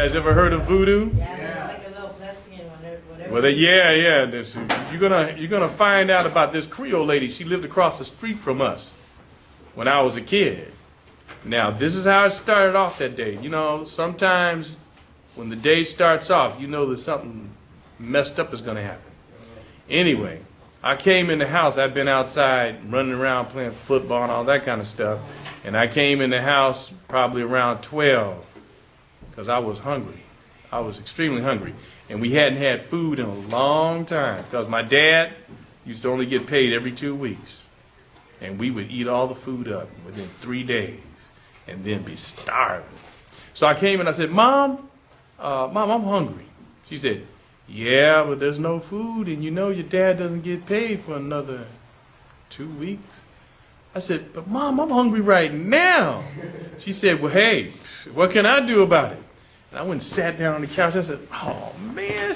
guys ever heard of voodoo? Yeah, like a little blessing and whatever. Well, yeah. You're gonna find out about this Creole lady. She lived across the street from us when I was a kid. Now, this is how it started off that day. You know, sometimes when the day starts off, you know that something messed up is gonna happen. Anyway, I came in the house. I've been outside running around playing football and all that kind of stuff. And I came in the house probably around 12 because I was hungry. I was extremely hungry. And we hadn't had food in a long time because my dad used to only get paid every 2 weeks. And we would eat all the food up within 3 days and then be starving. So I came and I said, Mom, I'm hungry. She said, yeah, but there's no food and you know your dad doesn't get paid for another 2 weeks. I said, but Mom, I'm hungry right now. She said, well, hey, what can I do about it? And I went and sat down on the couch. I said, oh, man.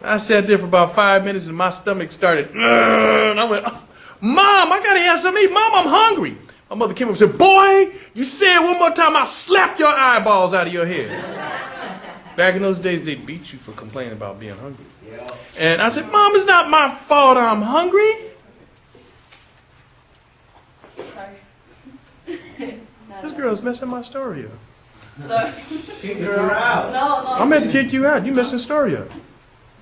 I sat there for about 5 minutes and my stomach started, and I went, oh, Mom, I got to have something to eat. Mom, I'm hungry. My mother came up and said, boy, you say it one more time, I'll slap your eyeballs out of your head. Back in those days, they'd beat you for complaining about being hungry. Yeah. And I said, Mom, it's not my fault I'm hungry. Sorry. This girl's messing my story up. Sorry. Kick her out. No. I'm meant to kick you out. You messing the story up.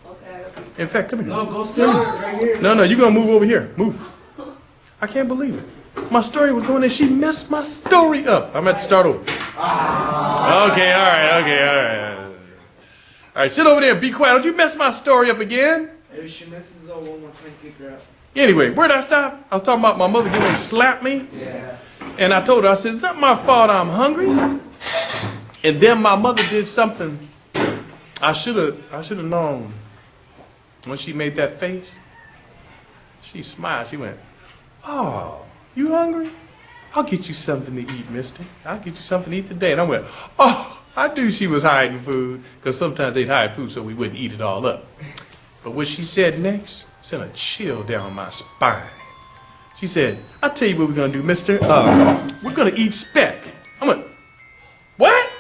Okay. In fact, come here. No, go sit right here. No, you're going to move over here. Move. I can't believe it. My story was going there. She messed my story up. I'm going to start over. Okay, all right. All right, sit over there and be quiet. Don't you mess my story up again. Maybe she messes up one more time, kick her out. Anyway, where'd I stop? I was talking about my mother getting ready to slap me. Yeah. And I told her, I said, it's not my fault I'm hungry. And then my mother did something I should have known. When she made that face, she smiled. She went, oh, you hungry? I'll get you something to eat, mister. I'll get you something to eat today. And I went, oh, I knew she was hiding food because sometimes they'd hide food so we wouldn't eat it all up. But what she said next sent a chill down my spine. She said, I'll tell you what we're going to do, mister. We're going to eat speck. I went, what?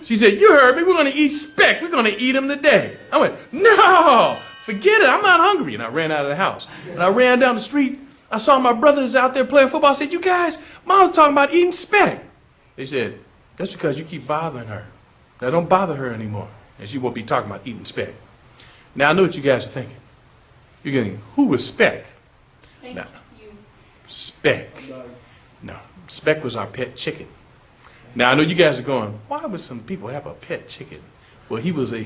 She said, you heard me. We're going to eat speck. We're going to eat them today. I went, no, forget it. I'm not hungry. And I ran out of the house. And I ran down the street. I saw my brothers out there playing football. I said, you guys, Mom's talking about eating speck. They said, that's because you keep bothering her. Now don't bother her anymore. And she won't be talking about eating speck. Now I know what you guys are thinking. You're thinking, who was Speck? Thank No. you. Speck. No, Speck was our pet chicken. Now I know you guys are going, why would some people have a pet chicken? Well, he was an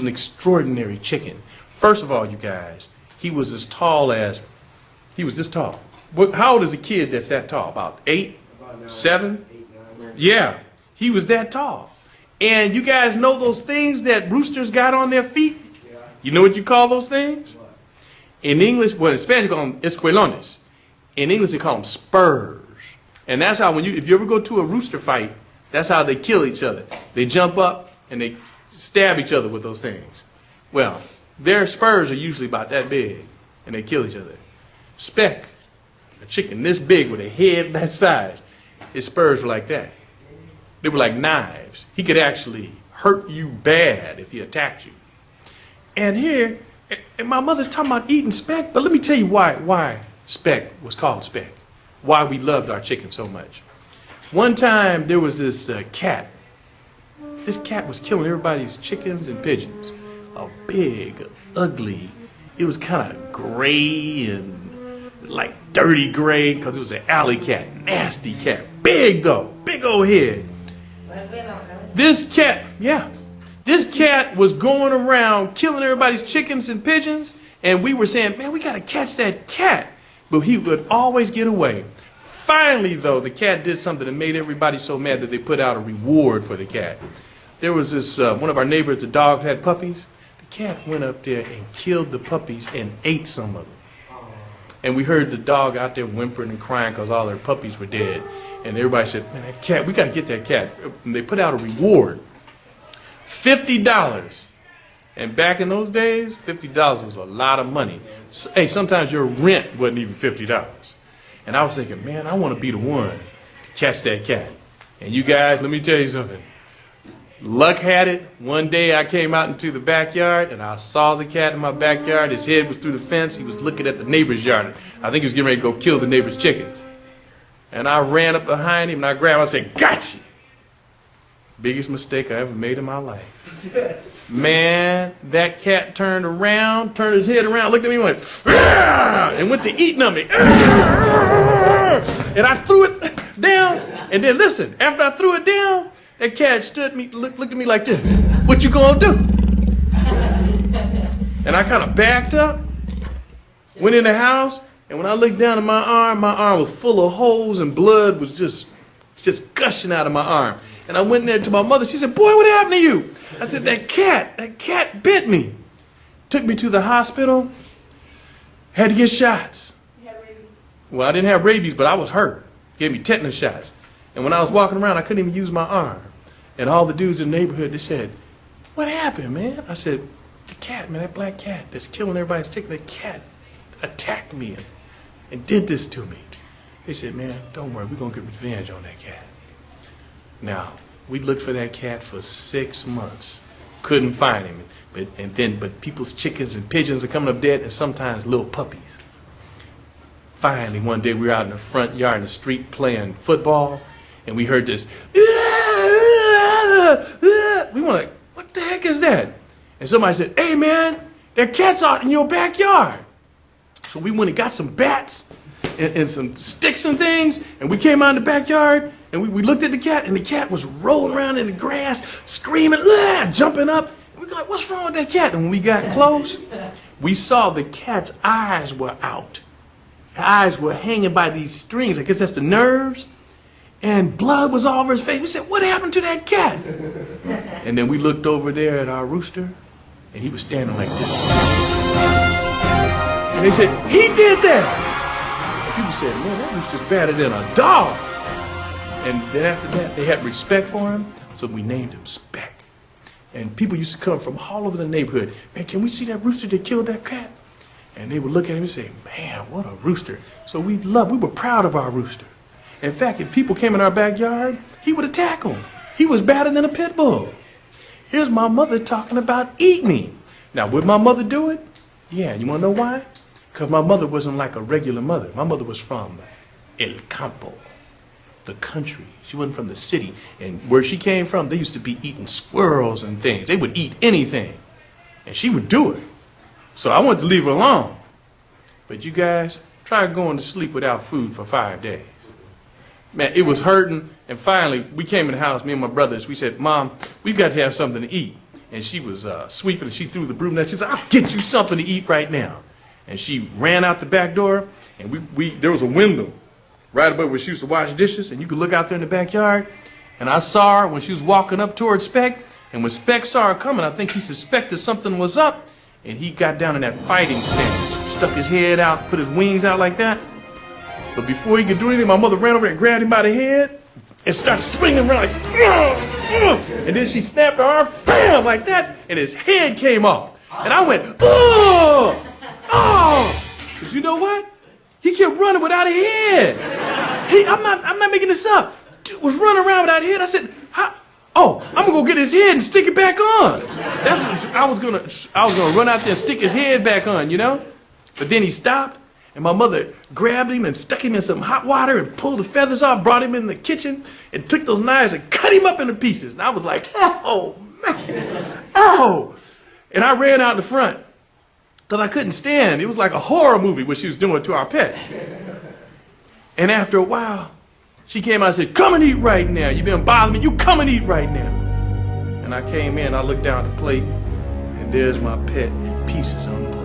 extraordinary chicken. First of all, you guys, he was this tall. How old is a kid that's that tall? About 8, 7? 8, 9. Yeah, he was that tall. And you guys know those things that roosters got on their feet? Yeah. You know what you call those things? What? In English, well, in Spanish, they call them escuelones. In English, they call them spurs. And that's how, if you ever go to a rooster fight, that's how they kill each other. They jump up and they stab each other with those things. Well, their spurs are usually about that big, and they kill each other. Speck, a chicken this big with a head that size, his spurs were like that. They were like knives. He could actually hurt you bad if he attacked you. And here, and my mother's talking about eating speck, but let me tell you why speck was called speck. Why we loved our chicken so much. One time there was this cat. This cat was killing everybody's chickens and pigeons. A big, ugly, it was kind of gray and like dirty gray because it was an alley cat, nasty cat. Big though, big old head. This cat was going around killing everybody's chickens and pigeons, and we were saying, man, we got to catch that cat. But he would always get away. Finally, though, the cat did something that made everybody so mad that they put out a reward for the cat. There was this, one of our neighbors, the dog had puppies. The cat went up there and killed the puppies and ate some of them. And we heard the dog out there whimpering and crying because all their puppies were dead. And everybody said, man, that cat, we got to get that cat. And they put out a reward, $50. And back in those days, $50 was a lot of money. So, hey, sometimes your rent wasn't even $50. And I was thinking, man, I want to be the one to catch that cat And you guys, let me tell you something. Luck had it. One day I came out into the backyard and I saw the cat in my backyard. His head was through the fence. He was looking at the neighbor's yard. I think he was getting ready to go kill the neighbor's chickens. And I ran up behind him and I grabbed him and I said, "Gotcha!" Biggest mistake I ever made in my life. Man, that cat turned around, turned his head around, looked at me and went, "Argh!" and went to eating on me. Argh! And I threw it down. And then listen, after I threw it down, that cat stood me, looked at me like this. "What you gonna do?" And I kind of backed up, went in the house, and when I looked down at my arm was full of holes and blood was just gushing out of my arm. And I went in there to my mother. She said, "Boy, what happened to you?" I said, that cat bit me. Took me to the hospital, had to get shots. You have rabies? Well, I didn't have rabies, but I was hurt. Gave me tetanus shots. And when I was walking around, I couldn't even use my arm. And all the dudes in the neighborhood, they said, "What happened, man?" I said, "The cat, man, that black cat that's killing everybody's chicken, that cat attacked me and did this to me." They said, "Man, don't worry, we're going to get revenge on that cat." Now, we looked for that cat for 6 months. Couldn't find him. But people's chickens and pigeons are coming up dead, and sometimes little puppies. Finally, one day we were out in the front yard in the street playing football, and we heard this. We were like, "What the heck is that?" And somebody said, "Hey man, there are cats out in your backyard." So we went and got some bats and some sticks and things, and we came out in the backyard, and we looked at the cat, and the cat was rolling around in the grass, screaming, jumping up. And we were like, "What's wrong with that cat?" And when we got close, we saw the cat's eyes were out. The eyes were hanging by these strings. I guess that's the nerves. And blood was all over his face. We said, "What happened to that cat?" And then we looked over there at our rooster, and he was standing like this. And they said, "He did that." People said, "Man, that rooster's better than a dog." And then after that, they had respect for him, so we named him Speck. And people used to come from all over the neighborhood. "Man, can we see that rooster that killed that cat?" And they would look at him and say, "Man, what a rooster." So we were proud of our rooster. In fact, if people came in our backyard, he would attack them. He was better than a pit bull. Here's my mother talking about eating. Now, would my mother do it? Yeah, you want to know why? Because my mother wasn't like a regular mother. My mother was from El Campo, the country. She wasn't from the city. And where she came from, they used to be eating squirrels and things. They would eat anything. And she would do it. So I wanted to leave her alone. But you guys, try going to sleep without food for 5 days. Man, it was hurting. And finally, we came in the house, me and my brothers. We said, "Mom, we've got to have something to eat." And she was sweeping, and she threw the broom down. She said, "I'll get you something to eat right now." And she ran out the back door, and there was a window right above where she used to wash dishes, and you could look out there in the backyard. And I saw her when she was walking up towards Speck, and when Speck saw her coming, I think he suspected something was up, and he got down in that fighting stance, stuck his head out, put his wings out like that. But before he could do anything, my mother ran over and grabbed him by the head and started swinging around like, "Ugh, ugh." And then she snapped her arm, bam, like that, and his head came off. And I went, "Oh, oh!" But you know what? He kept running without a head. I'm not making this up. Dude was running around without a head. I said, "Oh, I'm gonna go get his head and stick it back on." That's what I was gonna run out there and stick his head back on, you know. But then he stopped. And my mother grabbed him and stuck him in some hot water and pulled the feathers off, brought him in the kitchen, and took those knives and cut him up into pieces. And I was like, "Oh, man, oh." And I ran out in the front because I couldn't stand. It was like a horror movie what she was doing to our pet. And after a while, she came out and said, "Come and eat right now. You've been bothering me. You come and eat right now." And I came in, I looked down at the plate, and there's my pet in pieces on the plate.